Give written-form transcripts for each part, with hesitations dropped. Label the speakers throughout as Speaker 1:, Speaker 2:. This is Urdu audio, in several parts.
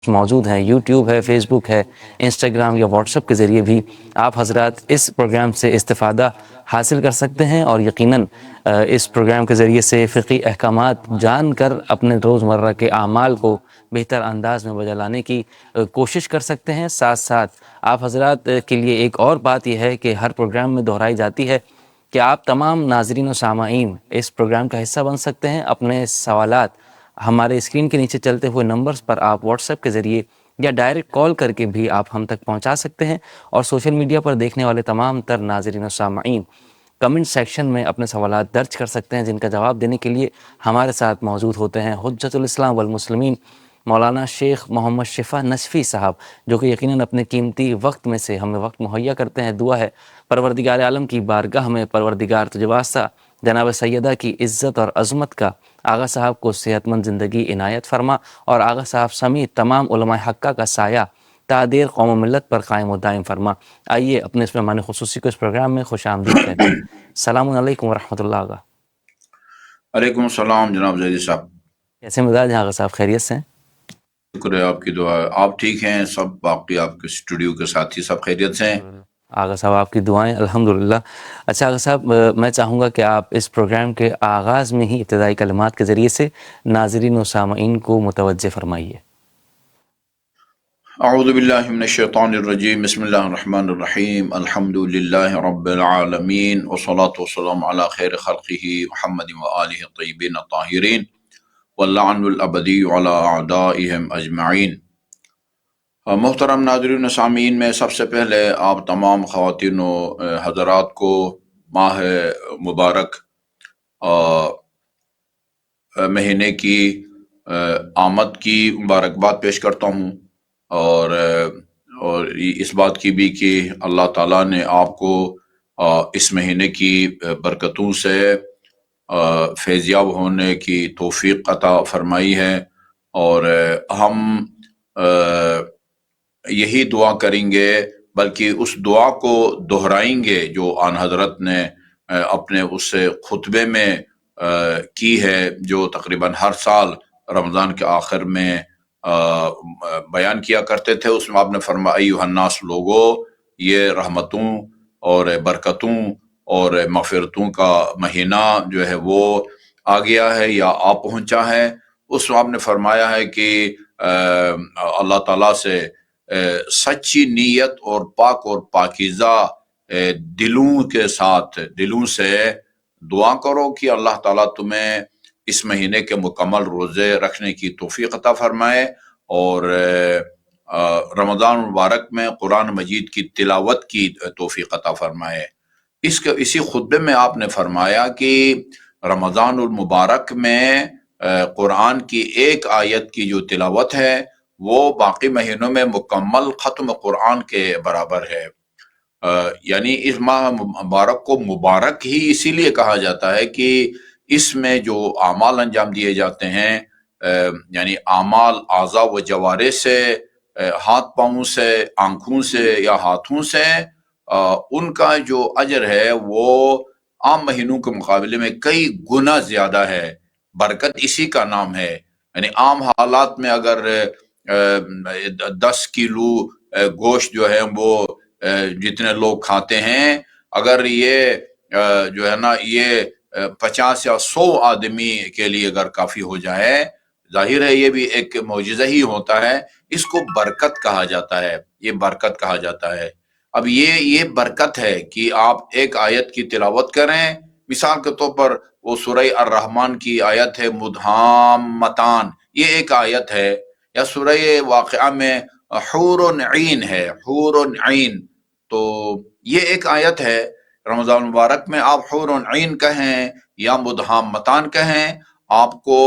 Speaker 1: پوسٹ موجود ہیں، یوٹیوب ہے، فیس بک ہے، انسٹاگرام یا واٹس ایپ کے ذریعے بھی آپ حضرات اس پروگرام سے استفادہ حاصل کر سکتے ہیں، اور یقیناً اس پروگرام کے ذریعے سے فقہی احکامات جان کر اپنے روزمرہ کے اعمال کو بہتر انداز میں بجا لانے کی کوشش کر سکتے ہیں۔ ساتھ ساتھ آپ حضرات کے لیے ایک اور بات یہ ہے کہ ہر پروگرام میں دہرائی جاتی ہے کہ آپ تمام ناظرین و سامعین اس پروگرام کا حصہ بن سکتے ہیں۔ اپنے سوالات ہمارے اسکرین کے نیچے چلتے ہوئے نمبرز پر آپ واٹس ایپ کے ذریعے یا ڈائریکٹ کال کر کے بھی آپ ہم تک پہنچا سکتے ہیں، اور سوشل میڈیا پر دیکھنے والے تمام تر ناظرین و سامعین کمنٹ سیکشن میں اپنے سوالات درج کر سکتے ہیں، جن کا جواب دینے کے لیے ہمارے ساتھ موجود ہوتے ہیں حجت الاسلام والمسلمین مولانا شیخ محمد شفا نصفی صاحب، جو کہ یقیناً اپنے قیمتی وقت میں سے ہمیں وقت مہیا کرتے ہیں۔ دعا ہے پروردگار عالم کی بارگاہ میں پروردگار تجھ واسطہ جناب سیدہ کی عزت اور عظمت کا آغا صاحب کو صحت مند زندگی عنایت فرما، اور آغا صاحب سمیت تمام علماء حقہ کا سایہ تا دیر قوم و ملت پر قائم و دائم فرما۔ آئیے اپنے اس مہمان خصوصی کو اس پروگرام میں خوش آمدید کہتے ہیں۔ السلام علیکم ورحمۃ اللہ آغا۔
Speaker 2: علیکم السلام جناب زیدی صاحب،
Speaker 1: کیسے مزاج ہیں آغا صاحب؟ خیریت سے ہیں؟
Speaker 2: شکر ہے آپ کی دعا، آپ ٹھیک ہیں؟ سب باقی آپ کے اسٹوڈیو کے ساتھی سب خیریت سے ہیں؟
Speaker 1: آغا صاحب آپ کی دعائیں الحمدللہ۔ اچھا آغا صاحب، میں چاہوں گا کہ آپ اس پروگرام کے آغاز میں ہی ابتدائی کلمات کے ذریعے سے ناظرین و سامعین کو متوجہ فرمائیے۔
Speaker 2: اعوذ باللہ من الشیطان الرجیم، بسم اللہ الرحمن الرحیم، الحمد للہ رب العالمین، والصلاة والسلام علی خیر خلقہ محمد وآلہ الطیبین الطاہرین، واللعن الابدی علی اعدائہم اجمعین۔ محترم ناظرین و سامعین، میں سب سے پہلے آپ تمام خواتین و حضرات کو ماہ مبارک مہینے کی آمد کی مبارکباد پیش کرتا ہوں، اور اس بات کی بھی کہ اللہ تعالیٰ نے آپ کو اس مہینے کی برکتوں سے فیضیاب ہونے کی توفیق عطا فرمائی ہے، اور ہم یہی دعا کریں گے، بلکہ اس دعا کو دہرائیں گے جو آن حضرت نے اپنے اس خطبے میں کی ہے، جو تقریباً ہر سال رمضان کے آخر میں بیان کیا کرتے تھے۔ اس میں آپ نے فرمایا ایھا الناس، لوگو، یہ رحمتوں اور برکتوں اور مغفرتوں کا مہینہ جو ہے وہ آ گیا ہے یا آ پہنچا ہے۔ اس میں آپ نے فرمایا ہے کہ اللہ تعالیٰ سے سچی نیت اور پاک اور پاکیزہ دلوں کے ساتھ، دلوں سے دعا کرو کہ اللہ تعالیٰ تمہیں اس مہینے کے مکمل روزے رکھنے کی توفیق عطا فرمائے، اور رمضان مبارک میں قرآن مجید کی تلاوت کی توفیق عطا فرمائے۔ اسی خطبے میں آپ نے فرمایا کہ رمضان المبارک میں قرآن کی ایک آیت کی جو تلاوت ہے وہ باقی مہینوں میں مکمل ختم قرآن کے برابر ہے۔ یعنی اس ماہ مبارک کو مبارک ہی اسی لیے کہا جاتا ہے کہ اس میں جو اعمال انجام دیے جاتے ہیں، یعنی اعمال اعضاء و جوارح سے، ہاتھ پاؤں سے، آنکھوں سے یا ہاتھوں سے، ان کا جو اجر ہے وہ عام مہینوں کے مقابلے میں کئی گنا زیادہ ہے۔ برکت اسی کا نام ہے۔ یعنی عام حالات میں اگر 10 کلو گوشت جو ہے وہ جتنے لوگ کھاتے ہیں، اگر یہ جو ہے نا یہ 50 یا 100 آدمی کے لیے اگر کافی ہو جائے، ظاہر ہے یہ بھی ایک معجزہ ہی ہوتا ہے۔ اس کو برکت کہا جاتا ہے، یہ برکت کہا جاتا ہے۔ اب یہ برکت ہے کہ آپ ایک آیت کی تلاوت کریں۔ مثال کے طور پر وہ سورہ الرحمن کی آیت ہے مدھامتان، یہ ایک آیت ہے، یا سورہ واقعہ میں حور عین ہے، حور عین، تو یہ ایک آیت ہے۔ رمضان مبارک میں آپ حور عین کہیں یا مدھامتان کہیں، آپ کو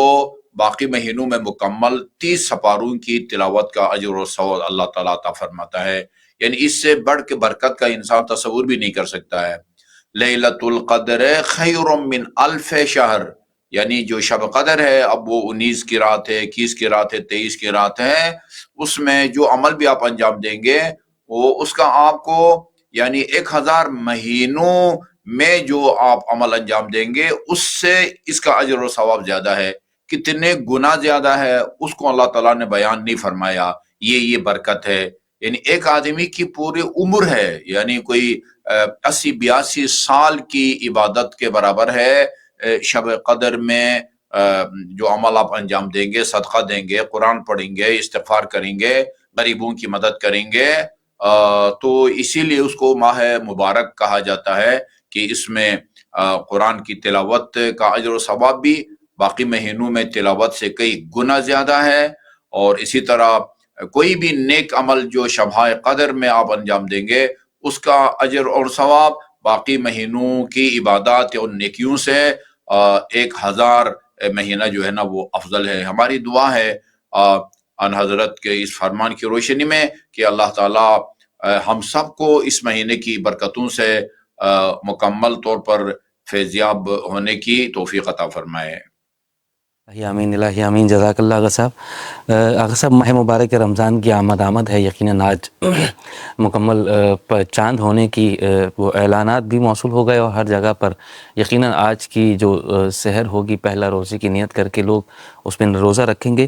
Speaker 2: باقی مہینوں میں مکمل 30 سپاروں کی تلاوت کا اجر و ثواب اللہ تعالیٰ عطا فرماتا ہے۔ یعنی اس سے بڑھ کے برکت کا انسان تصور بھی نہیں کر سکتا ہے۔ لیلۃ القدر خیر من الف شہر، یعنی جو شب قدر ہے، اب وہ 19 کی رات ہے، 21 کی رات ہے، 23 کی رات ہے، اس میں جو عمل بھی آپ انجام دیں گے وہ اس کا آپ کو یعنی 1000 مہینوں میں جو آپ عمل انجام دیں گے اس سے اس کا اجر و ثواب زیادہ ہے۔ کتنے گنا زیادہ ہے اس کو اللہ تعالیٰ نے بیان نہیں فرمایا، یہ برکت ہے. یعنی ایک آدمی کی پوری عمر ہے، یعنی کوئی 80-82 سال کی عبادت کے برابر ہے شب قدر میں جو عمل آپ انجام دیں گے، صدقہ دیں گے، قرآن پڑھیں گے، استغفار کریں گے، غریبوں کی مدد کریں گے. تو اسی لیے اس کو ماہ مبارک کہا جاتا ہے کہ اس میں قرآن کی تلاوت کا اجر و ثواب بھی باقی مہینوں میں تلاوت سے کئی گنا زیادہ ہے. اور اسی طرح کوئی بھی نیک عمل جو شبہ قدر میں آپ انجام دیں گے، اس کا اجر اور ثواب باقی مہینوں کی عبادات اور نیکیوں سے 1000 مہینہ جو ہے نا وہ افضل ہے. ہماری دعا ہے ان حضرت کے اس فرمان کی روشنی میں کہ اللہ تعالیٰ ہم سب کو اس مہینے کی برکتوں سے مکمل طور پر فیضیاب ہونے کی توفیق عطا فرمائے.
Speaker 1: الہی آمین، الہی آمین. جزاک اللہ آغا صاحب. آغا صاحب، ماہ مبارک رمضان کی آمد ہے. یقیناً آج مکمل چاند ہونے کی وہ اعلانات بھی موصول ہو گئے، اور ہر جگہ پر یقیناً آج کی جو سحر ہوگی پہلا روزے کی نیت کر کے لوگ اس میں روزہ رکھیں گے.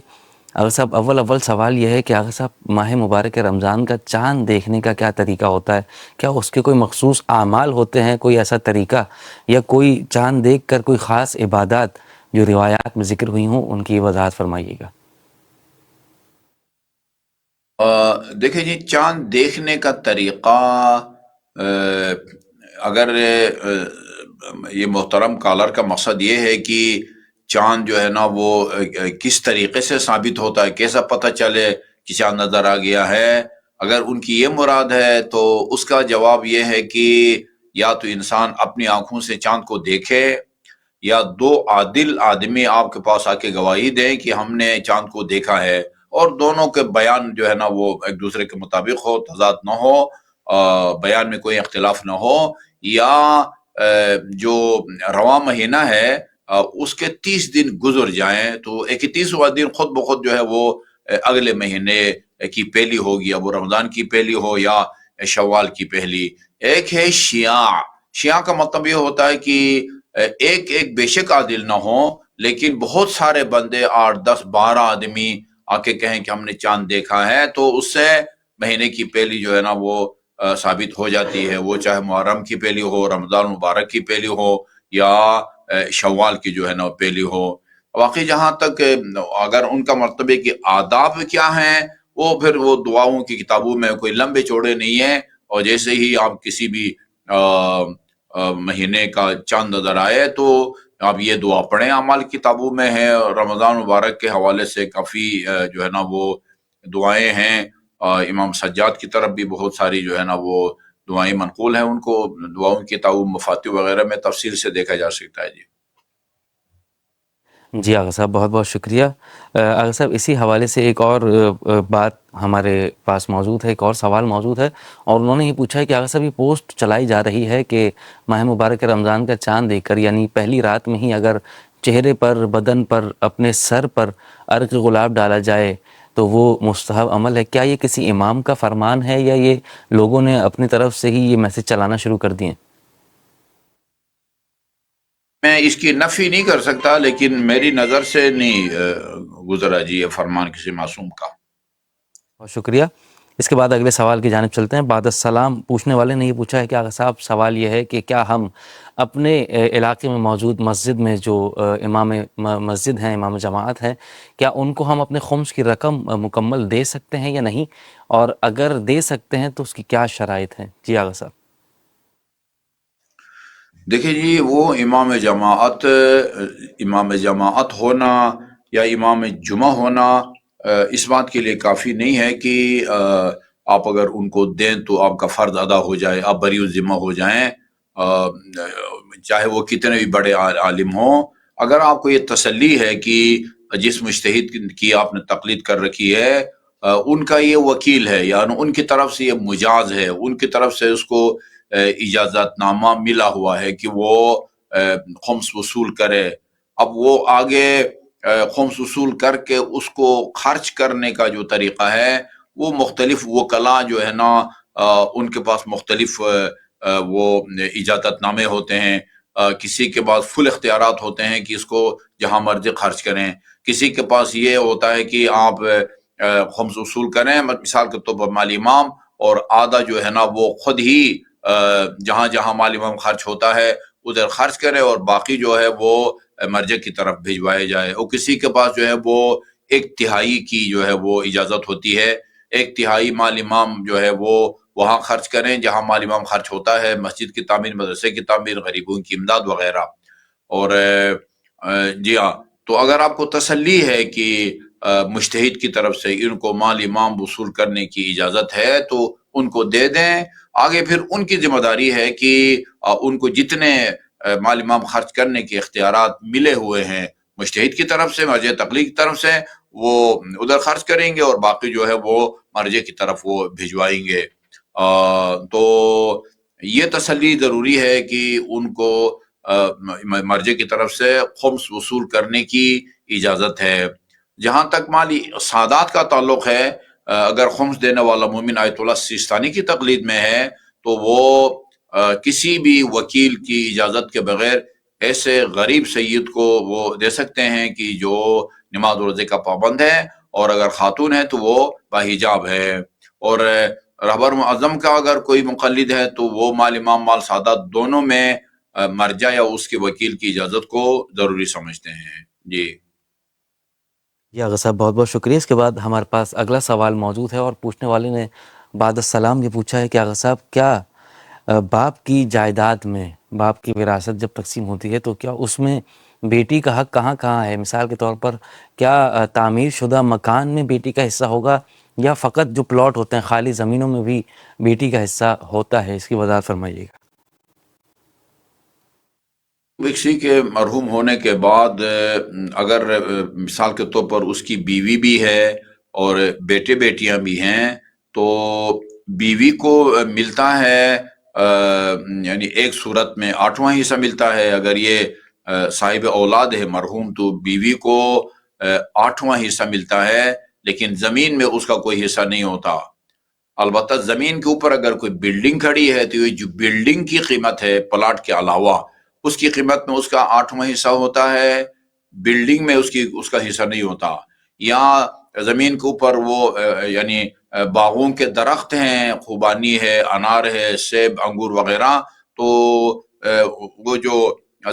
Speaker 1: آغا صاحب، اول سوال یہ ہے کہ آغا صاحب، ماہ مبارک رمضان کا چاند دیکھنے کا کیا طریقہ ہوتا ہے؟ کیا اس کے کوئی مخصوص اعمال ہوتے ہیں، کوئی ایسا طریقہ، یا کوئی چاند دیکھ کر کوئی خاص عبادات جو روایات میں ذکر ہوئی ہوں ان کی وضاحت فرمائیے گا؟
Speaker 2: دیکھیں جی، چاند دیکھنے کا طریقہ اگر یہ محترم کالر کا مقصد یہ ہے کہ چاند جو ہے نا وہ کس طریقے سے ثابت ہوتا ہے، کیسا پتہ چلے کہ چاند نظر آ گیا ہے، اگر ان کی یہ مراد ہے تو اس کا جواب یہ ہے کہ یا تو انسان اپنی آنکھوں سے چاند کو دیکھے، یا 2 عادل آدمی آپ کے پاس آ کے گواہی دیں کہ ہم نے چاند کو دیکھا ہے، اور دونوں کے بیان جو ہے نا وہ ایک دوسرے کے مطابق ہو، تضاد نہ ہو، بیان میں کوئی اختلاف نہ ہو. یا جو رواں مہینہ ہے اس کے 30 دن گزر جائیں تو 31واں دن خود بخود جو ہے وہ اگلے مہینے کی پہلی ہوگی، اب وہ رمضان کی پہلی ہو یا شوال کی پہلی. ایک ہے شیعہ کا مطلب یہ ہوتا ہے کہ ایک بے شک عادل نہ ہو، لیکن بہت سارے بندے 8 10 12 آدمی آ کے کہیں کہ ہم نے چاند دیکھا ہے، تو اس سے مہینے کی پہلی جو ہے نا وہ ثابت ہو جاتی ہے، وہ چاہے محرم کی پہلی ہو، رمضان مبارک کی پہلی ہو، یا شوال کی جو ہے نا پہلی ہو. واقعی جہاں تک اگر ان کا مطلب ہے کہ آداب کیا ہیں، وہ پھر وہ دعاؤں کی کتابوں میں کوئی لمبے چوڑے نہیں ہیں، اور جیسے ہی آپ کسی بھی مہینے کا چاند نظر آئے تو آپ یہ دعا پڑھیں. اعمال کتابوں میں ہے، رمضان مبارک کے حوالے سے کافی جو ہے نا وہ دعائیں ہیں. امام سجاد کی طرف بھی بہت ساری جو ہے نا وہ دعائیں منقول ہیں، ان کو دعاؤں کی کتابوں مفاتیح وغیرہ میں تفصیل سے دیکھا جا سکتا ہے.
Speaker 1: جی آغا صاحب، بہت بہت شکریہ. آغا صاحب، اسی حوالے سے ایک اور بات ہمارے پاس موجود ہے، ایک اور سوال موجود ہے، اور انہوں نے یہ پوچھا ہے کہ آغا صاحب، یہ پوسٹ چلائی جا رہی ہے کہ ماہ مبارک رمضان کا چاند دیکھ کر، یعنی پہلی رات میں ہی اگر چہرے پر، بدن پر، اپنے سر پر عرق گلاب ڈالا جائے تو وہ مستحب عمل ہے. کیا یہ کسی امام کا فرمان ہے، یا یہ لوگوں نے اپنی طرف سے ہی یہ میسج چلانا شروع کر دیے؟
Speaker 2: میں اس کی نفی نہیں کر سکتا، لیکن میری نظر سے نہیں گزرا جی یہ فرمان کسی معصوم کا.
Speaker 1: بہت شکریہ. اس کے بعد اگلے سوال کی جانب چلتے ہیں. بعد السلام پوچھنے والے نے یہ پوچھا ہے کہ آغا صاحب، سوال یہ ہے کہ کیا ہم اپنے علاقے میں موجود مسجد میں جو امام مسجد ہیں، امام جماعت ہیں، کیا ان کو ہم اپنے خمس کی رقم مکمل دے سکتے ہیں یا نہیں؟ اور اگر دے سکتے ہیں تو اس کی کیا شرائط ہیں؟ جی آغا صاحب.
Speaker 2: دیکھیں جی، وہ امام جماعت ہونا یا امام جمعہ ہونا اس بات کے لیے کافی نہیں ہے کہ آپ اگر ان کو دیں تو آپ کا فرض ادا ہو جائے، آپ بری الذمہ ہو جائیں، چاہے وہ کتنے بھی بڑے عالم ہوں. اگر آپ کو یہ تسلی ہے کہ جس مجتہد کی آپ نے تقلید کر رکھی ہے ان کا یہ وکیل ہے، یعنی ان کی طرف سے یہ مجاز ہے، ان کی طرف سے اس کو اجازت نامہ ملا ہوا ہے کہ وہ خمس وصول کرے. اب وہ آگے خمس وصول کر کے اس کو خرچ کرنے کا جو طریقہ ہے وہ مختلف وکلا جو ہے نا ان کے پاس مختلف وہ اجازت نامے ہوتے ہیں. کسی کے پاس فل اختیارات ہوتے ہیں کہ اس کو جہاں مرضی خرچ کریں، کسی کے پاس یہ ہوتا ہے کہ آپ خمس وصول کریں، مثال کے طور پر مال امام، اور آدھا جو ہے نا وہ خود ہی جہاں جہاں مال امام خرچ ہوتا ہے ادھر خرچ کرے، اور باقی جو ہے وہ مرجع کی طرف بھجوائے جائے۔ اور کسی کے پاس جو ہے وہ 1/3 کی جو ہے وہ اجازت ہوتی ہے، 1/3 مال امام جو ہے وہ وہاں خرچ کریں جہاں مال امام خرچ ہوتا ہے، مسجد کی تعمیر، مدرسے کی تعمیر، غریبوں کی امداد وغیرہ۔ اور جی ہاں، تو اگر آپ کو تسلی ہے کہ مجتہد کی طرف سے ان کو مال امام وصول کرنے کی اجازت ہے تو ان کو دے دیں۔ آگے پھر ان کی ذمہ داری ہے کہ ان کو جتنے مال امام خرچ کرنے کے اختیارات ملے ہوئے ہیں مجتہد کی طرف سے، مرجع تقلید کی طرف سے، وہ ادھر خرچ کریں گے، اور باقی جو ہے وہ مرجع کی طرف وہ بھجوائیں گے۔ تو یہ تسلی ضروری ہے کہ ان کو مرجع کی طرف سے خمس وصول کرنے کی اجازت ہے۔ جہاں تک مالی سعادات کا تعلق ہے، اگر خمس دینے والا مومن آیت اللہ سیستانی کی تقلید میں ہے تو وہ کسی بھی وکیل کی اجازت کے بغیر ایسے غریب سید کو وہ دے سکتے ہیں کہ جو نماز و روزے کا پابند ہے، اور اگر خاتون ہے تو وہ باحجاب ہے۔ اور رہبر معظم کا اگر کوئی مقلد ہے تو وہ مال امام مال سعادت دونوں میں مرجع یا اس کے وکیل کی اجازت کو ضروری سمجھتے ہیں۔ جی
Speaker 1: آغا صاحب بہت بہت شکریہ۔ اس کے بعد ہمارے پاس اگلا سوال موجود ہے، اور پوچھنے والے نے بعد السلام یہ پوچھا ہے کہ آغا صاحب کیا باپ کی جائیداد میں، باپ کی وراثت جب تقسیم ہوتی ہے تو کیا اس میں بیٹی کا حق کہاں کہاں ہے؟ مثال کے طور پر کیا تعمیر شدہ مکان میں بیٹی کا حصہ ہوگا، یا فقط جو پلاٹ ہوتے ہیں خالی زمینوں میں بھی بیٹی کا حصہ ہوتا ہے؟ اس کی وضاحت فرمائیے گا۔
Speaker 2: کسی کے مرحوم ہونے کے بعد اگر مثال کے طور پر اس کی بیوی بھی ہے اور بیٹے بیٹیاں بھی ہیں، تو بیوی کو ملتا ہے یعنی ایک صورت میں 8واں حصہ ملتا ہے۔ اگر یہ صاحب اولاد ہے مرحوم تو بیوی کو 8واں حصہ ملتا ہے، لیکن زمین میں اس کا کوئی حصہ نہیں ہوتا۔ البتہ زمین کے اوپر اگر کوئی بلڈنگ کھڑی ہے تو یہ جو بلڈنگ کی قیمت ہے پلاٹ کے علاوہ، اس کی قیمت میں اس کا 8واں حصہ ہوتا ہے، بلڈنگ میں اس کا حصہ نہیں ہوتا۔ یا زمین کے اوپر وہ یعنی باغوں کے درخت ہیں، خوبانی ہے، انار ہے، سیب، انگور وغیرہ، تو وہ جو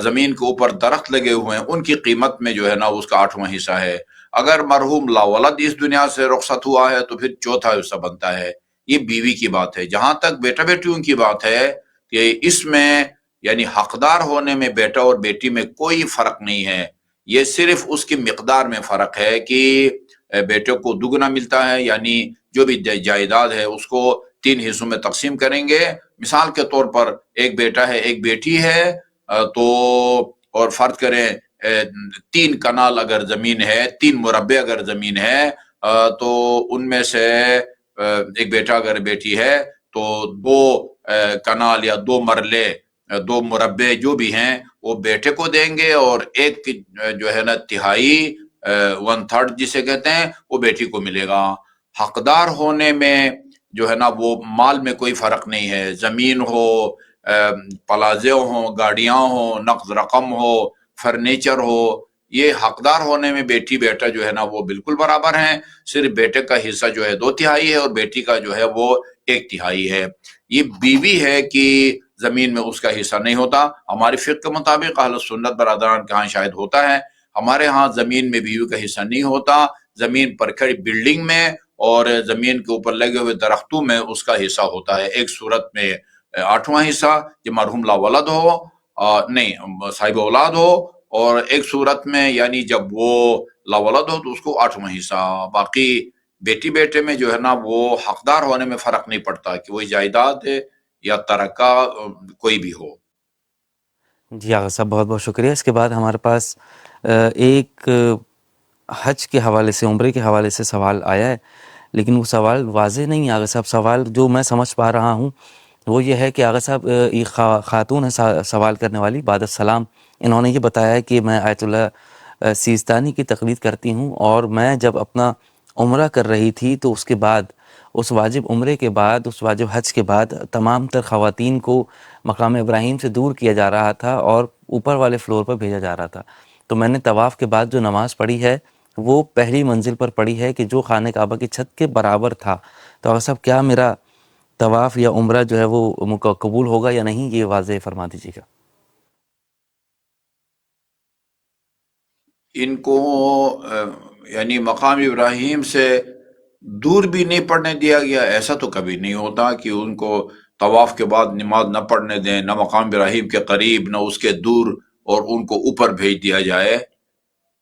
Speaker 2: زمین کے اوپر درخت لگے ہوئے ہیں ان کی قیمت میں جو ہے نا اس کا 8واں حصہ ہے۔ اگر مرحوم لاولد اس دنیا سے رخصت ہوا ہے تو پھر 4تھا حصہ بنتا ہے۔ یہ بیوی کی بات ہے۔ جہاں تک بیٹا بیٹیوں کی بات ہے کہ اس میں یعنی حقدار ہونے میں بیٹا اور بیٹی میں کوئی فرق نہیں ہے، یہ صرف اس کی مقدار میں فرق ہے کہ بیٹے کو دگنا ملتا ہے، یعنی جو بھی جائیداد ہے اس کو 3 حصوں میں تقسیم کریں گے۔ مثال کے طور پر ایک بیٹا ہے ایک بیٹی ہے، تو اور فرض کریں 3 کنال اگر زمین ہے، 3 مربع اگر زمین ہے، تو ان میں سے ایک بیٹا اگر بیٹی ہے تو 2 کنال یا 2 مرلے، 2 مربع جو بھی ہیں وہ بیٹے کو دیں گے، اور ایک جو ہے نا تہائی 1/3 جسے کہتے ہیں وہ بیٹی کو ملے گا۔ حقدار ہونے میں جو ہے نا وہ مال میں کوئی فرق نہیں ہے، زمین ہو، پلازے ہوں، گاڑیاں ہوں، نقد رقم ہو، فرنیچر ہو، یہ حقدار ہونے میں بیٹی بیٹا جو ہے نا وہ بالکل برابر ہیں۔ صرف بیٹے کا حصہ جو ہے 2/3 ہے اور بیٹی کا جو ہے وہ 1/3 ہے۔ یہ بیوی ہے کہ زمین میں اس کا حصہ نہیں ہوتا۔ ہماری فقہ کے مطابق اہل سنت برادران کے ہاں شاید ہوتا ہے، ہمارے ہاں زمین میں بیوی کا حصہ نہیں ہوتا۔ زمین پر کھڑی بلڈنگ میں اور زمین کے اوپر لگے ہوئے درختوں میں اس کا حصہ ہوتا ہے۔ ایک صورت میں 8واں حصہ جو مرحوم لاولد ہو، نہیں صاحب اولاد ہو، اور ایک صورت میں یعنی جب وہ لاولد ہو تو اس کو 8واں حصہ۔ باقی بیٹی بیٹے میں جو ہے نا وہ حقدار ہونے میں فرق نہیں پڑتا کہ وہ جائیداد یا ترکہ کوئی بھی ہو۔
Speaker 1: جی آغا صاحب بہت بہت شکریہ۔ اس کے بعد ہمارے پاس ایک حج کے حوالے سے، عمرے کے حوالے سے سوال آیا ہے، لیکن وہ سوال واضح نہیں ہے آغا صاحب۔ سوال جو میں سمجھ پا رہا ہوں وہ یہ ہے کہ آغا صاحب ایک خاتون ہے سوال کرنے والی، بعد السلام، انہوں نے یہ بتایا ہے کہ میں آیت اللہ سیستانی کی تقلید کرتی ہوں، اور میں جب اپنا عمرہ کر رہی تھی تو اس کے بعد، اس واجب عمرے کے بعد، اس واجب حج کے بعد تمام تر خواتین کو مقام ابراہیم سے دور کیا جا رہا تھا اور اوپر والے فلور پر بھیجا جا رہا تھا۔ تو میں نے طواف کے بعد جو نماز پڑھی ہے وہ پہلی منزل پر پڑی ہے کہ جو خانہ کعبہ کی چھت کے برابر تھا. تو آقا صاحب کیا میرا طواف یا عمرہ جو ہے وہ قبول ہوگا یا نہیں، یہ واضح فرما دیجیے گا.
Speaker 2: ان کو یعنی مقام ابراہیم سے دور بھی نہیں پڑھنے دیا گیا. ایسا تو کبھی نہیں ہوتا کہ ان کو طواف کے بعد نماز نہ پڑھنے دیں، نہ مقام ابراہیم کے قریب نہ اس کے دور، اور ان کو اوپر بھیج دیا جائے.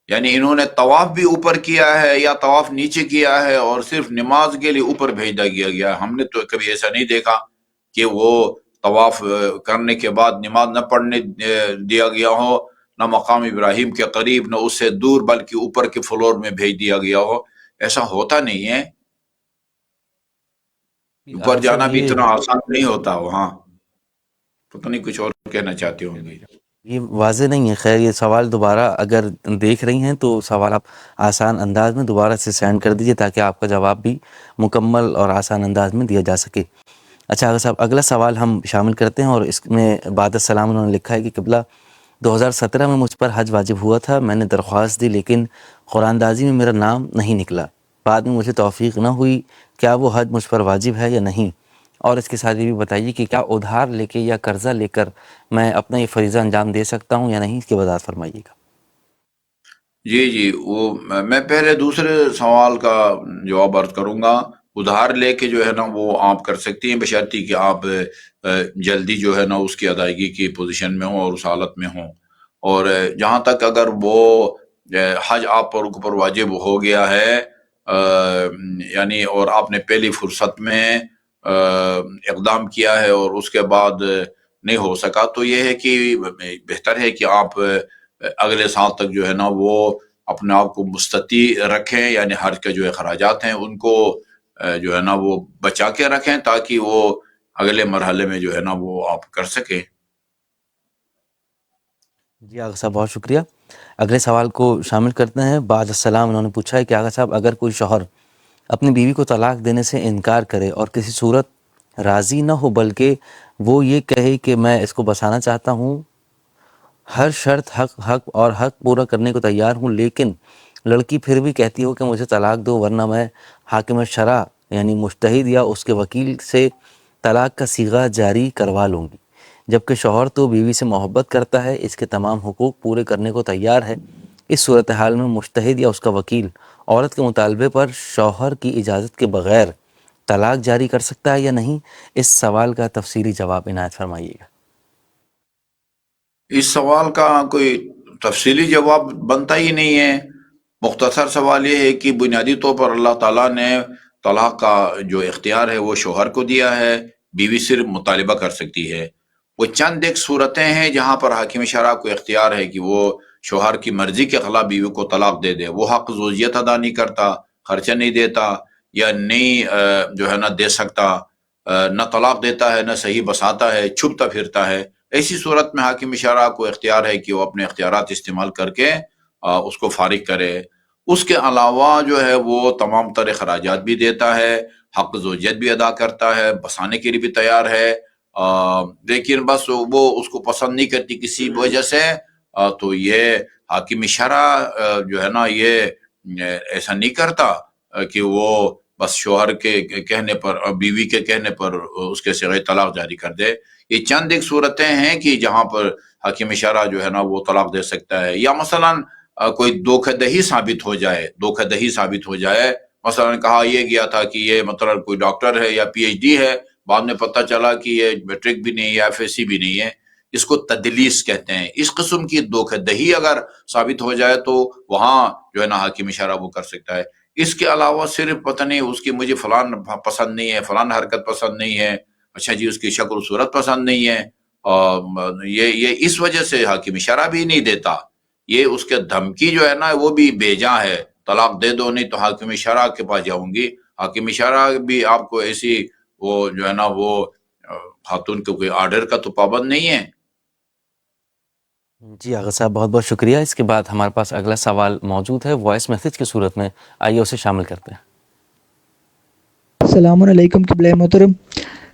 Speaker 2: یعنی انہوں نے طواف بھی اوپر کیا ہے یا طواف نیچے کیا ہے، اور صرف نماز کے لیے اوپر بھیجا گیا. ہم نے تو کبھی ایسا نہیں دیکھا کہ وہ طواف کرنے کے بعد نماز نہ پڑھنے دیا گیا ہو، نہ مقام ابراہیم کے قریب نہ اس سے دور، بلکہ اوپر کے فلور میں بھیج دیا گیا ہو. ایسا ہوتا نہیں ہے. اوپر جانا بھی اتنا آسان نہیں ہوتا. وہاں پتہ نہیں کچھ اور کہنا چاہتے ہوں گے.
Speaker 1: یہ واضح نہیں ہے. خیر یہ سوال دوبارہ اگر دیکھ رہی ہیں تو سوال آپ آسان انداز میں دوبارہ سے سینڈ کر دیجئے تاکہ آپ کا جواب بھی مکمل اور آسان انداز میں دیا جا سکے. اچھا آقا صاحب اگلا سوال ہم شامل کرتے ہیں، اور اس میں بعد السلام انہوں نے لکھا ہے کہ قبلہ 2017 میں مجھ پر حج واجب ہوا تھا، میں نے درخواست دی لیکن قرآن دازی میں میرا نام نہیں نکلا، بعد میں مجھے توفیق نہ ہوئی، کیا وہ حج مجھ پر واجب ہے یا نہیں؟ اور اس کے ساتھ یہ بھی بتائیے کہ کیا ادھار لے کے یا قرضہ لے کر میں اپنا یہ فریضہ انجام دے سکتا ہوں یا نہیں، اس کی وضاحت فرمائیے گا.
Speaker 2: جی وہ میں پہلے دوسرے سوال کا جواب عرض کروں گا. ادھار لے کے جو ہے نا وہ آپ کر سکتی ہیں، بشرطی کہ آپ جلدی جو ہے نا اس کی ادائیگی کی پوزیشن میں ہوں اور اس حالت میں ہوں. اور جہاں تک اگر وہ حج آپ پر اوپر واجب ہو گیا ہے یعنی اور آپ نے پہلی فرصت میں اقدام کیا ہے اور اس کے بعد نہیں ہو سکا، تو یہ ہے کہ بہتر ہے کہ آپ اگلے سال تک جو ہے نا وہ اپنے آپ کو مستطیع رکھیں، یعنی حج کے جو اخراجات ہیں ان کو جو ہے نا وہ بچا کے رکھیں تاکہ وہ اگلے مرحلے میں جو ہے نا وہ آپ کر سکیں.
Speaker 1: جی آقا صاحب بہت شکریہ. اگلے سوال کو شامل کرتے ہیں. بعد السلام انہوں نے پوچھا ہے کہ آقا صاحب اگر کوئی شوہر اپنی بیوی کو طلاق دینے سے انکار کرے اور کسی صورت راضی نہ ہو بلکہ وہ یہ کہے کہ میں اس کو بسانا چاہتا ہوں، ہر شرط حق پورا کرنے کو تیار ہوں، لیکن لڑکی پھر بھی کہتی ہو کہ مجھے طلاق دو ورنہ میں حاکم شرع یعنی مجتہد یا اس کے وکیل سے طلاق کا صیغہ جاری کروا لوں گی، جبکہ شوہر تو بیوی سے محبت کرتا ہے، اس کے تمام حقوق پورے کرنے کو تیار ہے. اس صورتحال میں مجتہد یا اس کا وکیل عورت کے مطالبے پر شوہر کی اجازت کے بغیر طلاق جاری کر سکتا ہے یا نہیں؟ اس سوال کا تفصیلی جواب عنایت فرمائیے گا.
Speaker 2: اس سوال کا کوئی تفصیلی جواب بنتا ہی نہیں ہے. مختصر سوال یہ ہے کہ بنیادی طور پر اللہ تعالیٰ نے طلاق کا جو اختیار ہے وہ شوہر کو دیا ہے، بیوی صرف مطالبہ کر سکتی ہے. وہ چند ایک صورتیں ہیں جہاں پر حاکم شرع کو اختیار ہے کہ وہ شوہر کی مرضی کے خلاف بیوی کو طلاق دے دے. وہ حق زوجیت ادا نہیں کرتا، خرچہ نہیں دیتا یا نہیں جو ہے نہ دے سکتا، نہ طلاق دیتا ہے نہ صحیح بساتا ہے، چھپتا پھرتا ہے. ایسی صورت میں حاکم شرع کو اختیار ہے کہ وہ اپنے اختیارات استعمال کر کے اس کو فارغ کرے. اس کے علاوہ جو ہے وہ تمام تر اخراجات بھی دیتا ہے، حق زوجیت بھی ادا کرتا ہے، بسانے کے لیے بھی تیار ہے، لیکن بس وہ اس کو پسند نہیں کرتی کسی وجہ سے. تو یہ حاکم شرع جو ہے نا یہ ایسا نہیں کرتا کہ وہ بس شوہر کے کہنے پر، بیوی کے کہنے پر اس کے صیغہ طلاق جاری کر دے. یہ چند ایک صورتیں ہیں کہ جہاں پر حاکم شرع جو ہے نا وہ طلاق دے سکتا ہے. یا مثلا کوئی دھوکہ دہی ثابت ہو جائے، مثلا کہا یہ گیا تھا کہ یہ مطلب کوئی ڈاکٹر ہے یا پی ایچ ڈی ہے، بعد میں پتہ چلا کہ یہ میٹرک بھی نہیں ہے، ایف ایس سی بھی نہیں ہے. اس کو تدلیس کہتے ہیں. اس قسم کی دھوکہ دہی اگر ثابت ہو جائے تو وہاں جو ہے نا حاکم شرع وہ کر سکتا ہے. اس کے علاوہ صرف پتہ نہیں اس کی مجھے فلان پسند نہیں ہے، فلان حرکت پسند نہیں ہے، اچھا جی اس کی شکل و صورت پسند نہیں ہے، یہ اس وجہ سے حاکم شرع بھی نہیں دیتا. یہ اس کے دھمکی جو ہے نا وہ بھی بیجا ہے، طلاق دے دو نہیں تو حاکم شرع کے پاس جاؤں گی. حاکم شرع بھی آپ کو ایسی وہ جو ہے نا وہ خاتون کے کوئی آرڈر کا تو پابند نہیں ہے.
Speaker 1: جی آغا صاحب بہت بہت شکریہ. اس کے بعد ہمارے پاس اگلا سوال موجود ہے وائس میسیج کی صورت میں، آئیے اسے شامل کرتے ہیں.
Speaker 3: السلام علیکم قبلہ محترم.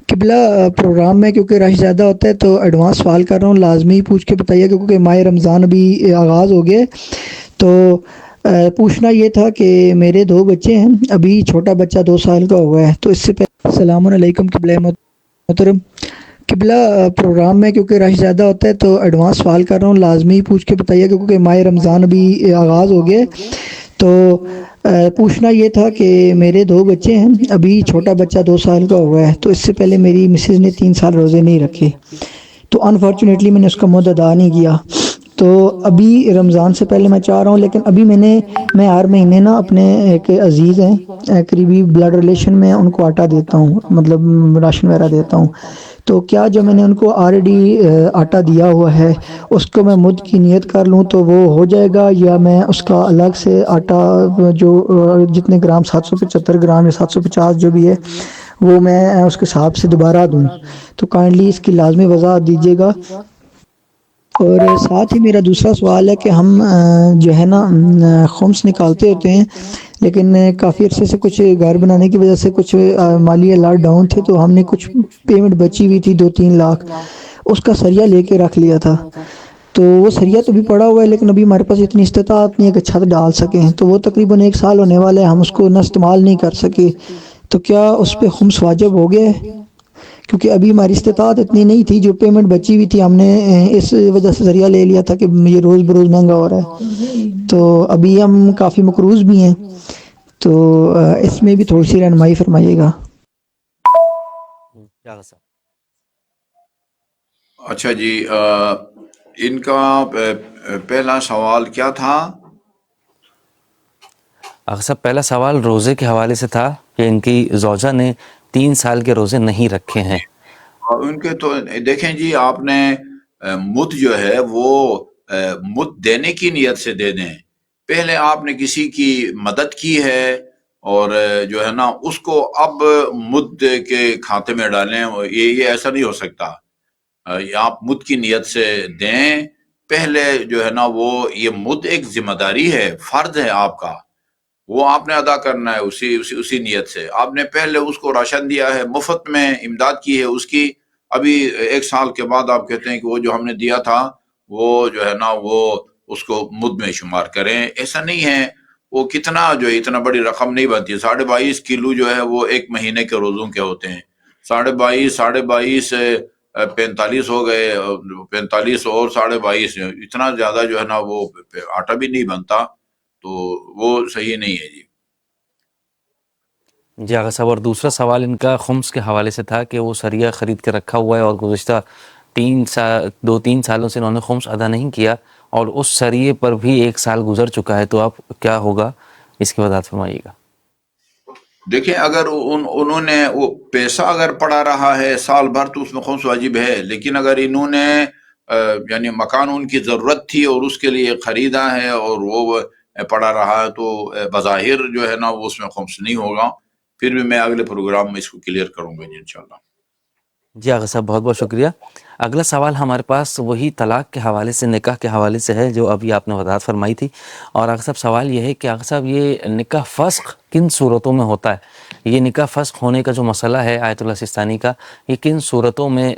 Speaker 3: قبلہ پروگرام میں کیونکہ رش زیادہ ہوتا ہے تو ایڈوانس سوال کر رہا ہوں، لازمی پوچھ کے بتائیے کیونکہ ماہ رمضان ابھی آغاز ہو گئے. تو پوچھنا یہ تھا کہ میرے 2 بچے ہیں، ابھی چھوٹا بچہ 2 سال کا ہوا ہے، تو اس سے پہلے السلام علیکم قبلہ محترم قبلہ پروگرام میں کیونکہ رش زیادہ ہوتا ہے تو ایڈوانس سوال کر رہا ہوں، لازمی پوچھ کے بتائیے کیونکہ ماہ رمضان ابھی آغاز ہو گیا ہے۔ تو پوچھنا یہ تھا کہ میرے 2 بچے ہیں، ابھی چھوٹا بچہ 2 سال کا ہوا ہے، تو اس سے پہلے میری مسز نے 3 سال روزے نہیں رکھے، تو انفارچونیٹلی میں نے اس کا مد ادا نہیں کیا۔ تو ابھی رمضان سے پہلے میں چاہ رہا ہوں، لیکن ابھی میں ہر مہینے نا اپنے ایک عزیز ہیں قریبی بلڈ ریلیشن میں ان کو آٹا دیتا ہوں، مطلب راشن وغیرہ دیتا ہوں۔ تو کیا جو میں نے ان کو آلریڈی آٹا دیا ہوا ہے اس کو میں مد کی نیت کر لوں تو وہ ہو جائے گا، یا میں اس کا الگ سے آٹا جو جتنے گرام 775 گرام یا 750 جو بھی ہے وہ میں اس کے حساب سے دوبارہ دوں؟ تو کائنڈلی اس کی لازمی وضاحت دیجیے گا۔ اور ساتھ ہی میرا دوسرا سوال ہے کہ ہم جو ہے نا خمس نکالتے ہوتے ہیں، لیکن کافی عرصے سے کچھ گھر بنانے کی وجہ سے کچھ مالی حالات ڈاؤن تھے، تو ہم نے کچھ پیمنٹ بچی ہوئی تھی 2-3 لاکھ، اس کا سریا لے کے رکھ لیا تھا، تو وہ سریا تو بھی پڑا ہوا ہے لیکن ابھی ہمارے پاس اتنی استطاعت نہیں ہے کہ چھت ڈال سکیں، تو وہ تقریباً 1 سال ہونے والا ہے، ہم اس کو نہ استعمال نہیں کر سکے، تو کیا اس پہ خمس واجب ہو گیا ہے؟ کیونکہ ابھی ہماری استطاعت اتنی نہیں تھی، جو پیمنٹ بچی ہوئی تھی ہم نے اس وجہ سے ذریعہ لے لیا تھا کہ یہ روز بروز مہنگا ہو رہا ہے، تو ابھی ہم کافی مقروض بھی ہیں، تو اس میں بھی تھوڑی سی رہنمائی فرمائیے گا۔
Speaker 2: اچھا جی، ان کا پہلا سوال کیا تھا؟
Speaker 1: اگر صاحب پہلا سوال روزے کے حوالے سے تھا کہ ان کی زوجہ نے 3 سال کے روزے نہیں رکھے ہیں۔
Speaker 2: ان کے تو دیکھیں جی، آپ نے مد جو ہے وہ مد دینے کی نیت سے دے دیں، پہلے آپ نے کسی کی مدد کی ہے اور جو ہے نا اس کو اب مد کے کھاتے میں ڈالیں، یہ ایسا نہیں ہو سکتا۔ آپ مد کی نیت سے دیں، پہلے جو ہے نا وہ یہ مد ایک ذمہ داری ہے، فرض ہے آپ کا، وہ آپ نے ادا کرنا ہے اسی نیت سے۔ آپ نے پہلے اس کو راشن دیا ہے، مفت میں امداد کی ہے اس کی، ابھی 1 سال کے بعد آپ کہتے ہیں کہ وہ جو ہم نے دیا تھا وہ جو ہے نا وہ اس کو مد میں شمار کریں، ایسا نہیں ہے۔ وہ کتنا جو ہے اتنا بڑی رقم نہیں بنتی، 22.5 کلو جو ہے وہ 1 مہینے کے روزوں کے ہوتے ہیں، 22.5 45 ہو گئے، 45 اور 22.5 اتنا زیادہ جو ہے نا وہ آٹا بھی نہیں بنتا، تو وہ صحیح نہیں ہے جی۔
Speaker 1: جی آغا صاحب، اور دوسرا سوال ان کا خمس کے حوالے سے تھا کہ وہ سریا خرید کے رکھا ہوا ہے اور گزشتہ 2-3 سالوں سے انہوں نے خمس ادا نہیں کیا، اور اس سریے پر بھی 1 سال گزر چکا ہے، تو اب کیا ہوگا اس کی وضاحت فرمائیے گا۔
Speaker 2: دیکھیں، اگر انہوں نے وہ پیسہ اگر پڑا رہا ہے سال بھر تو اس میں خمس واجب ہے، لیکن اگر انہوں نے یعنی مکان ان کی ضرورت تھی اور اس کے لیے خریدا ہے اور وہ پڑا رہا ہے تو بظاہر جو ہے نا وہ اس میں خمس نہیں ہوگا، پھر بھی میں اگلے پروگرام میں اس کو کلیئر کروں گا جی انشاءاللہ۔
Speaker 1: جی آغا صاحب، بہت بہت شکریہ۔ اگلا سوال ہمارے پاس وہی طلاق کے حوالے سے، نکاح کے حوالے سے ہے جو ابھی آپ نے وضاحت فرمائی تھی، اور آغا صاحب سوال یہ ہے کہ آغا صاحب یہ نکاح فسخ کن صورتوں میں ہوتا ہے؟ یہ نکاح فسخ ہونے کا جو مسئلہ ہے آیت اللہ سستانی کا، یہ کن صورتوں میں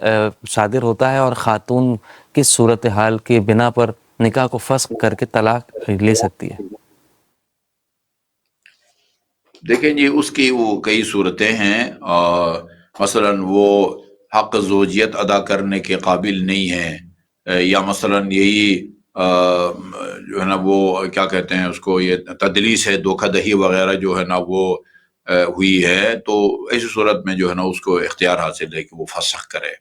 Speaker 1: صادر ہوتا ہے، اور خاتون کس صورتحال کے بنا پر نکاح کو فسخ کر کے طلاق لے سکتی ہے؟
Speaker 2: دیکھیں جی، اس کی وہ کئی صورتیں ہیں، مثلا وہ حق زوجیت ادا کرنے کے قابل نہیں ہے، یا مثلا یہی جو ہے نا وہ کیا کہتے ہیں اس کو، یہ تدلیس ہے، دھوکہ دہی وغیرہ جو ہے نا وہ ہوئی ہے، تو ایسی صورت میں جو ہے نا اس کو اختیار حاصل ہے کہ وہ فسخ کرے۔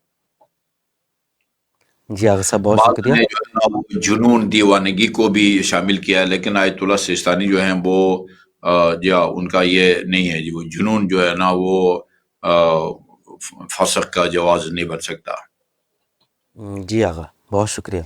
Speaker 1: جی آغا صاحب، بہت
Speaker 2: بعض
Speaker 1: شکریہ۔
Speaker 2: نے جو ہے نا وہ جنون دیوانگی کو بھی شامل کیا ہے، لیکن آیت اللہ سستانی جو ہیں وہ یا ان کا یہ نہیں ہے جی، وہ جنون جو ہے نا وہ فسق کا جواز نہیں بن سکتا۔
Speaker 1: جی آغا، بہت شکریہ۔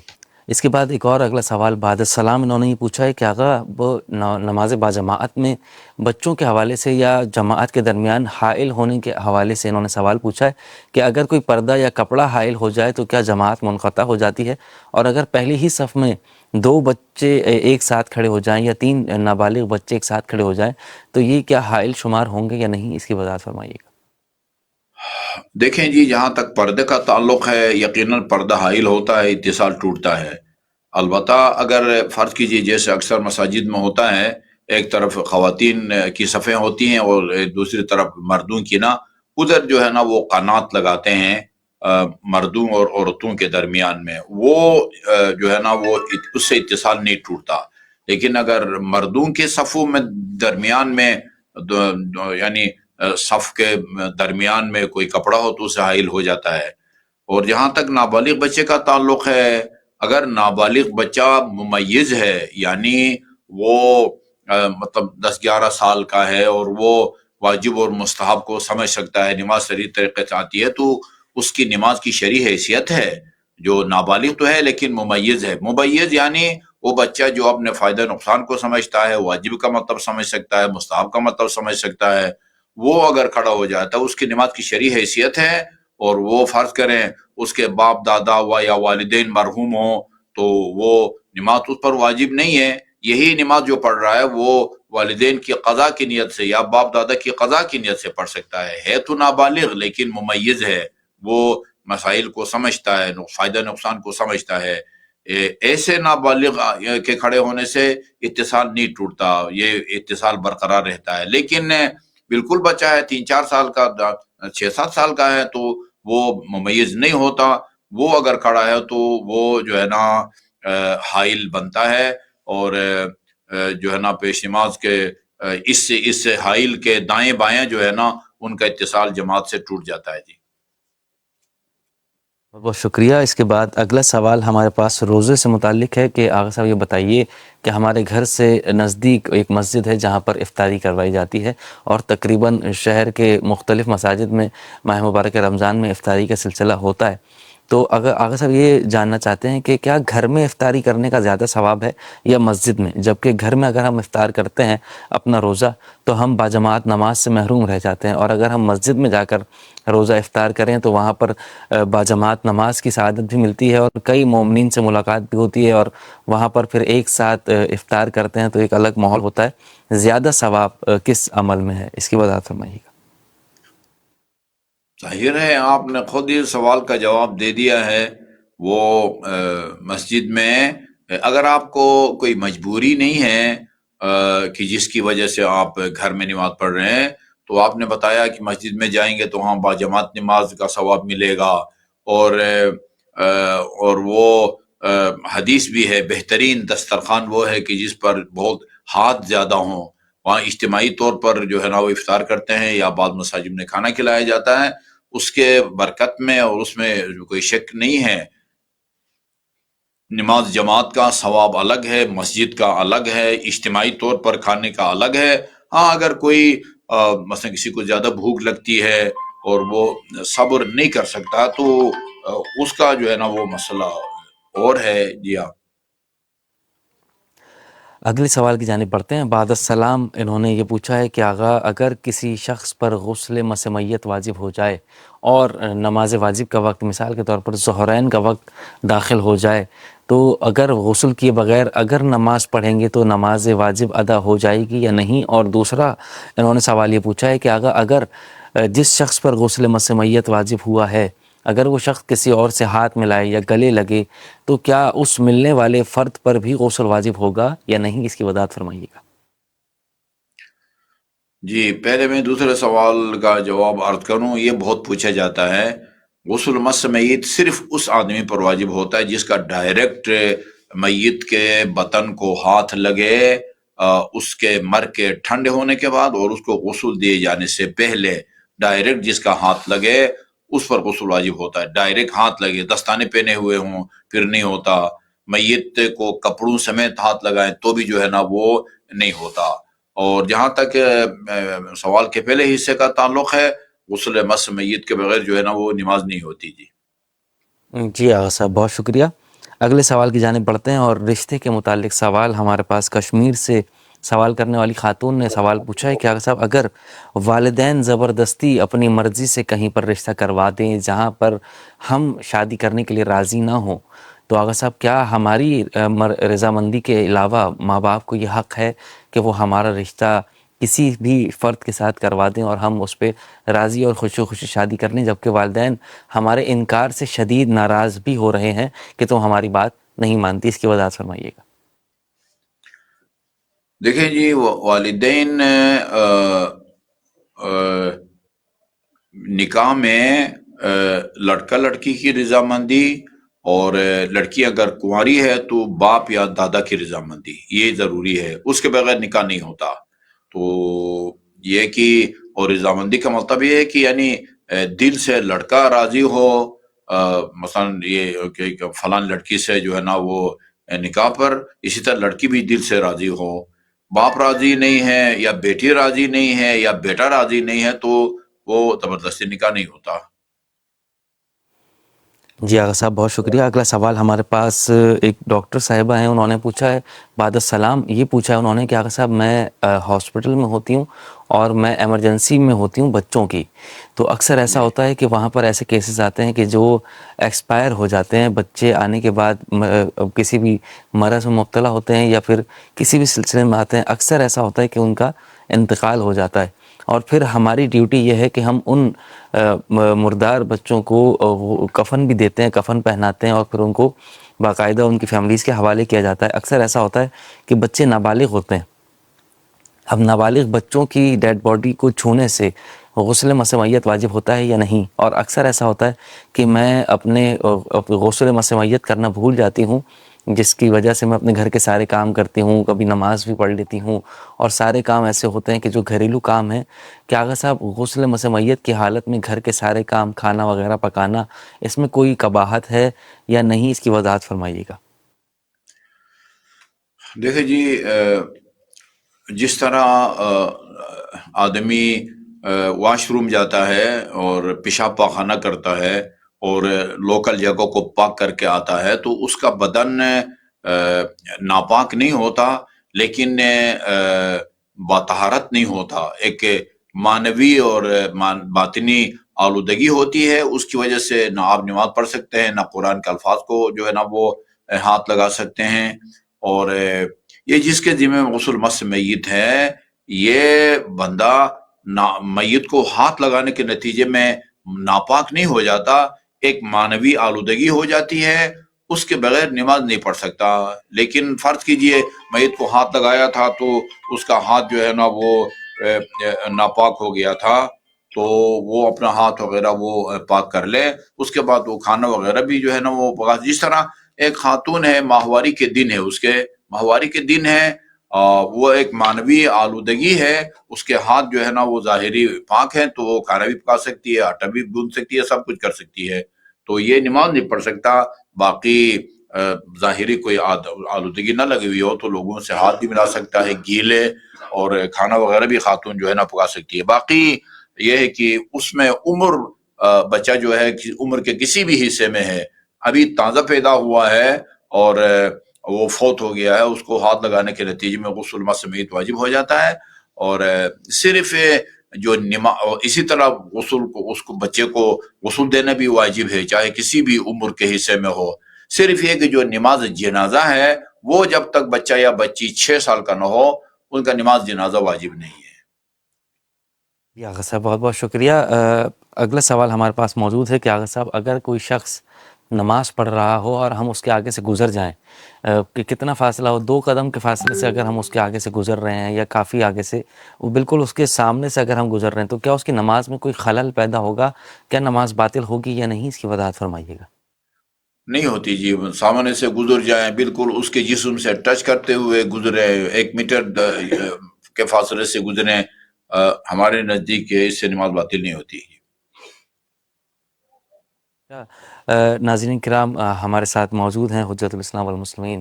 Speaker 1: اس کے بعد ایک اور اگلا سوال بعد السلام انہوں نے یہ پوچھا ہے کہ آغا وہ نماز باجماعت میں بچوں کے حوالے سے یا جماعت کے درمیان حائل ہونے کے حوالے سے انہوں نے سوال پوچھا ہے کہ اگر کوئی پردہ یا کپڑا حائل ہو جائے تو کیا جماعت منقطع ہو جاتی ہے، اور اگر پہلے ہی صف میں 2 بچے ایک ساتھ کھڑے ہو جائیں یا 3 نابالغ بچے ایک ساتھ کھڑے ہو جائیں تو یہ کیا حائل شمار ہوں گے یا نہیں، اس کی وضاحت فرمائیے گا۔
Speaker 2: دیکھیں جی، جہاں تک پردے کا تعلق ہے، یقیناً پردہ حائل ہوتا ہے، اتصال ٹوٹتا ہے، البتہ اگر فرض کیجیے جیسے اکثر مساجد میں ہوتا ہے، ایک طرف خواتین کی صفیں ہوتی ہیں اور دوسری طرف مردوں کی نا، ادھر جو ہے نا وہ قنات لگاتے ہیں مردوں اور عورتوں کے درمیان میں، وہ جو ہے نا وہ اس سے اتصال نہیں ٹوٹتا. لیکن اگر مردوں کے صفوں میں درمیان میں یعنی صف کے درمیان میں کوئی کپڑا ہو تو اسے حائل ہو جاتا ہے. اور جہاں تک نابالغ بچے کا تعلق ہے، اگر نابالغ بچہ ممیز ہے، یعنی وہ مطلب 10-11 سال کا ہے اور وہ واجب اور مستحب کو سمجھ سکتا ہے، نماز صحیح طریقے سے آتی ہے، تو اس کی نماز کی شرعی حیثیت ہے. جو نابالغ تو ہے لیکن ممیز ہے. ممیز یعنی وہ بچہ جو اپنے فائدہ نقصان کو سمجھتا ہے، واجب کا مطلب سمجھ سکتا ہے، مستحب کا مطلب سمجھ سکتا ہے، وہ اگر کھڑا ہو جاتا ہے اس کی نماز کی شرعی حیثیت ہے. اور وہ فرض کریں اس کے باپ دادا ہوا یا والدین مرحوم ہوں تو وہ نماز اس پر واجب نہیں ہے. یہی نماز جو پڑھ رہا ہے وہ والدین کی قضا کی نیت سے یا باپ دادا کی قضا کی نیت سے پڑھ سکتا ہے تو نابالغ لیکن ممیز ہے، وہ مسائل کو سمجھتا ہے، فائدہ نقصان کو سمجھتا ہے. ایسے نابالغ کے کھڑے ہونے سے اتصال نہیں ٹوٹتا، یہ اتصال برقرار رہتا ہے. لیکن بالکل بچہ ہے 3-4 سال کا، 6-7 سال کا ہے تو وہ ممیز نہیں ہوتا، وہ اگر کھڑا ہے تو وہ جو ہے نا حائل بنتا ہے. اور جو ہے نا پیش نماز کے اس سے حائل کے دائیں بائیں جو ہے نا ان کا اتصال جماعت سے ٹوٹ جاتا ہے. جی
Speaker 1: بہت بہت شکریہ. اس کے بعد اگلا سوال ہمارے پاس روزے سے متعلق ہے کہ آغا صاحب یہ بتائیے کہ ہمارے گھر سے نزدیک ایک مسجد ہے جہاں پر افطاری کروائی جاتی ہے اور تقریباً شہر کے مختلف مساجد میں ماہ مبارک رمضان میں افطاری کا سلسلہ ہوتا ہے. تو اگر آغا صاحب یہ جاننا چاہتے ہیں کہ کیا گھر میں افطاری کرنے کا زیادہ ثواب ہے یا مسجد میں؟ جبکہ گھر میں اگر ہم افطار کرتے ہیں اپنا روزہ تو ہم باجماعت نماز سے محروم رہ جاتے ہیں، اور اگر ہم مسجد میں جا کر روزہ افطار کریں تو وہاں پر باجماعت نماز کی سعادت بھی ملتی ہے اور کئی مومنین سے ملاقات بھی ہوتی ہے، اور وہاں پر پھر ایک ساتھ افطار کرتے ہیں تو ایک الگ ماحول ہوتا ہے. زیادہ ثواب کس عمل میں ہے؟ اس کی وضاحت فرمائیے گا.
Speaker 2: ظاہر ہے آپ نے خود ہی سوال کا جواب دے دیا ہے. وہ مسجد میں اگر آپ کو کوئی مجبوری نہیں ہے کہ جس کی وجہ سے آپ گھر میں نماز پڑھ رہے ہیں تو آپ نے بتایا کہ مسجد میں جائیں گے تو وہاں باجماعت نماز کا ثواب ملے گا. اور وہ حدیث بھی ہے بہترین دسترخوان وہ ہے کہ جس پر بہت ہاتھ زیادہ ہوں، وہاں اجتماعی طور پر جو ہے نا وہ افطار کرتے ہیں یا بعض مساجد میں کھانا کھلایا جاتا ہے. اس کے برکت میں اور اس میں کوئی شک نہیں ہے. نماز جماعت کا ثواب الگ ہے، مسجد کا الگ ہے، اجتماعی طور پر کھانے کا الگ ہے. ہاں اگر کوئی مثلا کسی کو زیادہ بھوک لگتی ہے اور وہ صبر نہیں کر سکتا تو اس کا جو ہے نا وہ مسئلہ اور ہے. جی ہاں.
Speaker 1: اگلے سوال کی جانب بڑھتے ہیں. بعد السلام انہوں نے یہ پوچھا ہے کہ آغا اگر کسی شخص پر غسل مس میت واجب ہو جائے اور نماز واجب کا وقت مثال کے طور پر ظہرین کا وقت داخل ہو جائے تو اگر غسل کیے بغیر اگر نماز پڑھیں گے تو نماز واجب ادا ہو جائے گی یا نہیں؟ اور دوسرا انہوں نے سوال یہ پوچھا ہے کہ آغا اگر جس شخص پر غسل مس میت واجب ہوا ہے اگر وہ شخص کسی اور سے ہاتھ ملائے یا گلے لگے تو کیا اس ملنے والے فرد پر بھی غسل واجب ہوگا یا نہیں؟ اس کی وضاحت فرمائیے گا.
Speaker 2: جی پہلے میں دوسرے سوال کا جواب عرض کروں. یہ بہت پوچھا جاتا ہے. غسل مس میت صرف اس آدمی پر واجب ہوتا ہے جس کا ڈائریکٹ میت کے بدن کو ہاتھ لگے اس کے مر کے ٹھنڈے ہونے کے بعد اور اس کو غسل دیے جانے سے پہلے. ڈائریکٹ جس کا ہاتھ لگے اس پر غسل واجب ہوتا ہے. ڈائریکٹ ہاتھ لگے، دستانے پہنے ہوئے ہوں پھر نہیں ہوتا. میت کو کپڑوں سمیت ہاتھ لگائیں تو بھی جو ہے نا وہ نہیں ہوتا. اور جہاں تک سوال کے پہلے حصے کا تعلق ہے غسل مس میت کے بغیر جو ہے نا وہ نماز نہیں ہوتی.
Speaker 1: جی آغا صاحب بہت شکریہ. اگلے سوال کی جانب بڑھتے ہیں اور رشتے کے متعلق سوال ہمارے پاس کشمیر سے سوال کرنے والی خاتون نے سوال پوچھا ہے کہ آغا صاحب اگر والدین زبردستی اپنی مرضی سے کہیں پر رشتہ کروا دیں جہاں پر ہم شادی کرنے کے لیے راضی نہ ہوں تو آغا صاحب کیا ہماری رضامندی کے علاوہ ماں باپ کو یہ حق ہے کہ وہ ہمارا رشتہ کسی بھی فرد کے ساتھ کروا دیں اور ہم اس پہ راضی اور خوشی شادی کر لیں، جبکہ والدین ہمارے انکار سے شدید ناراض بھی ہو رہے ہیں کہ تم ہماری بات نہیں مانتی، اس کی وضاحت فرمائیے گا۔
Speaker 2: دیکھیں جی، والدین نکاح میں لڑکا لڑکی کی رضامندی، اور لڑکی اگر کنواری ہے تو باپ یا دادا کی رضامندی یہ ضروری ہے، اس کے بغیر نکاح نہیں ہوتا۔ تو یہ کہ اور رضامندی کا مطلب یہ ہے کہ یعنی دل سے لڑکا راضی ہو، مثلا یہ کہ فلاں لڑکی سے جو ہے نا وہ نکاح پر، اسی طرح لڑکی بھی دل سے راضی ہو۔ باپ راضی نہیں ہے یا بیٹی راضی نہیں ہے یا بیٹا راضی نہیں ہے تو وہ زبردستی نکاح نہیں ہوتا۔
Speaker 1: جی آغا صاحب بہت شکریہ۔ اگلا سوال ہمارے پاس ایک ڈاکٹر صاحبہ ہیں، انہوں نے پوچھا ہے، بعد السلام یہ پوچھا ہے انہوں نے کہ آغا صاحب میں ہاسپٹل میں ہوتی ہوں اور میں ایمرجنسی میں ہوتی ہوں بچوں کی، تو اکثر ایسا ہوتا ہے کہ وہاں پر ایسے کیسز آتے ہیں کہ جو ایکسپائر ہو جاتے ہیں بچے آنے کے بعد، کسی بھی مرض میں مبتلا ہوتے ہیں یا پھر کسی بھی سلسلے میں آتے ہیں، اکثر ایسا ہوتا ہے کہ ان کا انتقال ہو جاتا ہے، اور پھر ہماری ڈیوٹی یہ ہے کہ ہم ان مردار بچوں کو کفن بھی دیتے ہیں، کفن پہناتے ہیں، اور پھر ان کو باقاعدہ ان کی فیملیز کے حوالے کیا جاتا ہے۔ اکثر ایسا ہوتا ہے کہ بچے نابالغ ہوتے ہیں، اب نابالغ بچوں کی ڈیڈ باڈی کو چھونے سے غسل مسمیت واجب ہوتا ہے یا نہیں؟ اور اکثر ایسا ہوتا ہے کہ میں اپنے غسل مسمیت کرنا بھول جاتی ہوں، جس کی وجہ سے میں اپنے گھر کے سارے کام کرتی ہوں، کبھی نماز بھی پڑھ لیتی ہوں، اور سارے کام ایسے ہوتے ہیں کہ جو گھریلو کام ہیں، کہ آغا صاحب غسل مسمیت کی حالت میں گھر کے سارے کام، کھانا وغیرہ پکانا، اس میں کوئی قباحت ہے یا نہیں؟ اس کی وضاحت فرمائیے گا۔
Speaker 2: دیکھیں جی، جس طرح آدمی واش روم جاتا ہے اور پیشاب پاخانہ کرتا ہے اور لوکل جگہوں کو پاک کر کے آتا ہے، تو اس کا بدن ناپاک نہیں ہوتا، لیکن باطہارت نہیں ہوتا، ایک معنوی اور باطنی آلودگی ہوتی ہے، اس کی وجہ سے نہ آپ نماز پڑھ سکتے ہیں، نہ قرآن کے الفاظ کو جو ہے نا وہ ہاتھ لگا سکتے ہیں۔ اور یہ جس کے ذمہ غسل مس میت ہے، یہ بندہ میت کو ہاتھ لگانے کے نتیجے میں ناپاک نہیں ہو جاتا، ایک معنوی آلودگی ہو جاتی ہے، اس کے بغیر نماز نہیں پڑھ سکتا۔ لیکن فرض کیجئے میت کو ہاتھ لگایا تھا تو اس کا ہاتھ جو ہے نا وہ ناپاک ہو گیا تھا، تو وہ اپنا ہاتھ وغیرہ وہ پاک کر لے، اس کے بعد وہ کھانا وغیرہ بھی جو ہے نا وہ پکا۔ جس طرح ایک خاتون ہے، ماہواری کے دن ہے، اس کے ماہواری کے دن ہے، وہ ایک معنوی آلودگی ہے، اس کے ہاتھ جو ہے نا وہ ظاہری پاک ہیں تو وہ کھانا بھی پکا سکتی ہے، آٹا بھی گوندھ سکتی ہے، سب کچھ کر سکتی ہے، تو یہ نماز نہیں پڑھ سکتا۔ باقی ظاہری کوئی آلودگی نہ لگی ہوئی ہو تو لوگوں سے ہاتھ بھی ملا سکتا ہے، گیلے، اور کھانا وغیرہ بھی خاتون جو ہے نا پکا سکتی ہے۔ باقی یہ ہے کہ اس میں عمر، بچہ جو ہے عمر کے کسی بھی حصے میں ہے، ابھی تازہ پیدا ہوا ہے اور وہ فوت ہو گیا ہے، اس کو ہاتھ لگانے کے نتیجے میں غسل مس میت واجب ہو جاتا ہے، اور صرف جو اسی طرح غسل کو، اس کو بچے کو غسل دینا بھی واجب ہے، چاہے کسی بھی عمر کے حصے میں ہو۔ صرف یہ کہ جو نماز جنازہ ہے وہ جب تک بچہ یا بچی 6 سال کا نہ ہو، ان کا نماز جنازہ واجب نہیں ہے۔
Speaker 1: جی آغا صاحب بہت بہت شکریہ۔ اگلا سوال ہمارے پاس موجود ہے کہ آغا صاحب اگر کوئی شخص نماز پڑھ رہا ہو اور ہم اس کے آگے سے گزر جائیں، کہ کتنا فاصلہ ہو، 2 قدم کے فاصلے سے اگر ہم اس کے آگے سے گزر رہے ہیں یا کافی آگے سے، وہ بالکل اس کے سامنے سے اگر ہم گزر رہے ہیں، تو کیا اس کی نماز میں کوئی خلل پیدا ہوگا؟ کیا نماز باطل ہوگی یا نہیں؟ اس کی وضاحت فرمائیے گا۔
Speaker 2: نہیں ہوتی جی، سامنے سے گزر جائیں، بالکل اس کے جسم سے ٹچ کرتے ہوئے گزرے، 1 میٹر کے فاصلے سے گزریں، ہمارے نزدیک اس سے نماز باطل نہیں ہوتی۔
Speaker 1: ناظرین کرام، ہمارے ساتھ موجود ہیں حجت الاسلام والمسلمین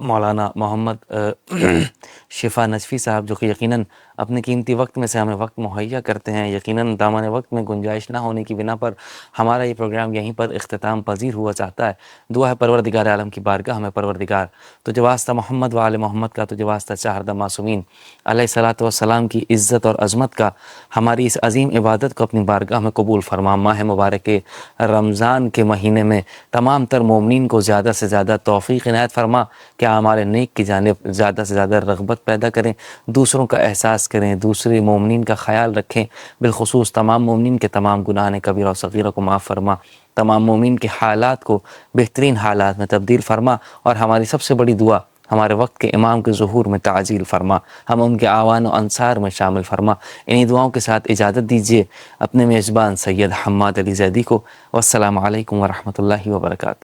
Speaker 1: مولانا محمد شفا نجفی صاحب، جو کہ یقیناً اپنے قیمتی وقت میں سے ہمیں وقت مہیا کرتے ہیں۔ یقیناً دامن وقت میں گنجائش نہ ہونے کی بنا پر ہمارا یہ پروگرام یہیں پر اختتام پذیر ہوا چاہتا ہے۔ دعا ہے پروردگار عالم کی بارگاہ ہمیں پروردگار تجھے واسطہ محمد و آل محمد کا، تجھے واسطہ چہردہ معصومین علیہ الصلاۃ والسلام کی عزت اور عظمت کا، ہماری اس عظیم عبادت کو اپنی بارگاہ میں قبول فرما۔ ماہ مبارک رمضان کے مہینے میں تمام تر مومنین کو زیادہ سے زیادہ توفیق عنایت فرما کہ اعمال نیک کی جانب زیادہ سے زیادہ رغبت پیدا کریں، دوسروں کا احساس احساس کریں, دوسرے مومنین کا خیال رکھیں, بالخصوص تمام مومنین کے تمام گناہ کبیرہ و صغیرہ کو معاف فرما, تمام مومنین کے حالات کو بہترین حالات میں تبدیل فرما, اور ہماری سب سے بڑی دعا ہمارے وقت کے امام کے ظہور میں تعجیل فرما, ہم ان کے آوان و انصار میں شامل فرما. انہی دعاؤں کے ساتھ اجازت دیجیے اپنے میزبان سید حماد علی زیدی کو. والسلام علیکم ورحمۃ اللہ وبرکاتہ.